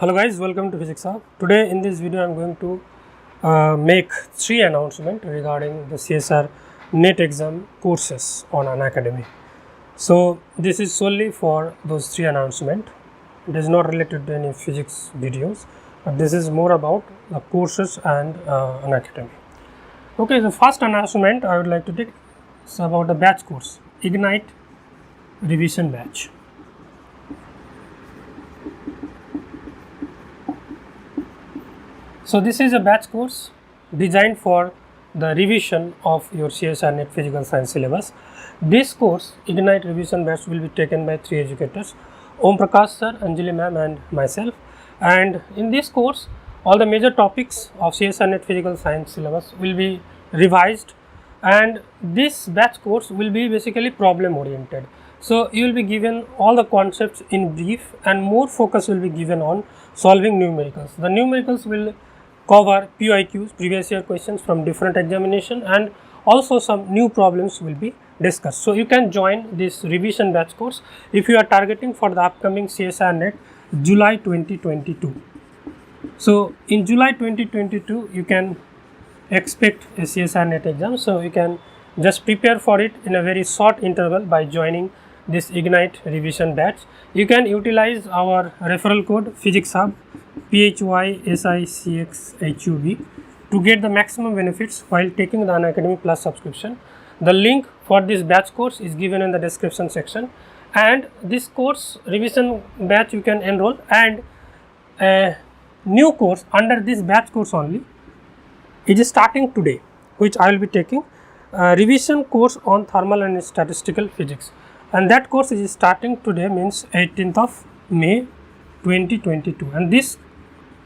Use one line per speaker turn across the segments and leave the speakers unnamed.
Hello guys, welcome to Physics Hub. Today in this video I am going to make 3 announcements regarding the CSIR-NET exam courses on Unacademy. So this is solely for those 3 announcements. It is not related to any physics videos, but this is more about the courses and Unacademy. Okay, the first announcement I would like to take is about the batch course, Ignite Revision Batch. So this is a batch course designed for the revision of your CSIR-NET physical science syllabus. This course, Ignite Revision Batch, will be taken by 3 educators, Om Prakash sir, Anjali ma'am and myself. And in this course, all the major topics of CSIR-NET physical science syllabus will be revised, and this batch course will be basically problem oriented. So you will be given all the concepts in brief, and more focus will be given on solving numericals. The numericals will cover PYQs, previous year questions from different examination, and also some new problems will be discussed. So you can join this revision batch course if you are targeting for the upcoming CSIR-NET July 2022. So in July 2022 you can expect a CSIR-NET exam, so you can just prepare for it in a very short interval by joining this Ignite revision batch. You can utilize our referral code Physics Hub PHYSICXHUB to get the maximum benefits while taking the Unacademy Plus subscription. The link for this batch course is given in the description section, and this course revision batch you can enroll, and a new course under this batch course only, it is starting today, which I will be taking a revision course on thermal and statistical physics, and that course is starting today, means 18th of May 2022. And this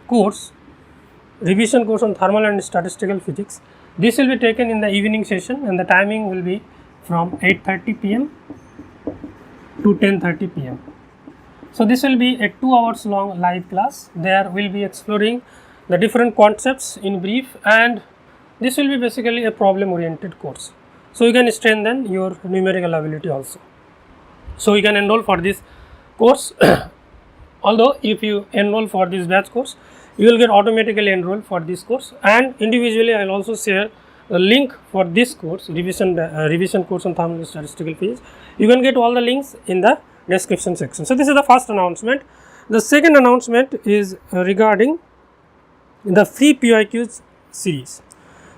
course, revision course on thermal and statistical physics, this will be taken in the evening session, and the timing will be from 8:30 p.m. to 10:30 p.m. So this will be a 2 hours long live class. There will be exploring the different concepts in brief, and this will be basically a problem oriented course. So you can strengthen your numerical ability also. So you can enroll for this course. Although if you enroll for this batch course, you will get automatically enrolled for this course, and individually I will also share the link for this course, revision course on thermal and statistical physics. You can get all the links in the description section. So this is the first announcement. The second announcement is regarding the free PYQs series.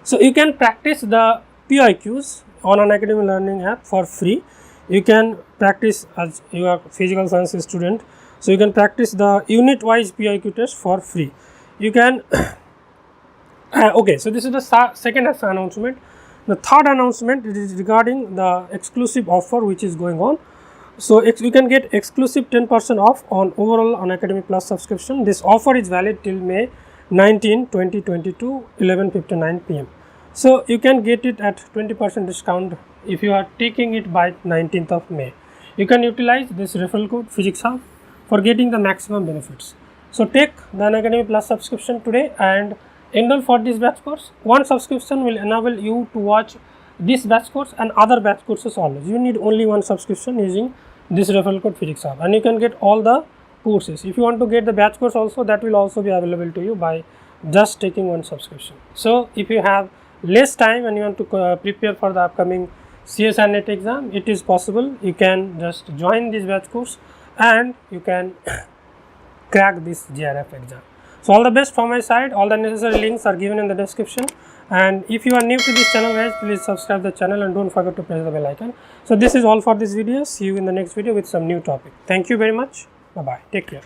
So you can practice the PYQs on Unacademy Learning app for free. You can practice as you are physical science student. So you can practice the unit wise PYQ test for free. You can okay, so this is the second announcement. The third announcement is regarding the exclusive offer which is going on. So you can get exclusive 10% off on overall Unacademy Plus subscription. This offer is valid till May 19, 2022, 11:59 p.m. So you can get it at 20% discount if you are taking it by 19th of May. You can utilize this referral code Physics Hub for getting the maximum benefits. So take the Unacademy Plus subscription today and enroll for this batch course. One subscription will enable you to watch this batch course and other batch courses always. You need only one subscription using this referral code Physics Hub, and you can get all the courses. If you want to get the batch course also, that will also be available to you by just taking one subscription. So if you have less time and you want to prepare for the upcoming CSIR-NET exam, it is possible. You can just join this batch course and you can crack this JRF exam. So all the best from my side. All the necessary links are given in the description, and if you are new to this channel guys, please subscribe the channel and don't forget to press the bell icon. So this is all for this video. See you in the next video with some new topic. Thank you very much. Bye bye. Take care.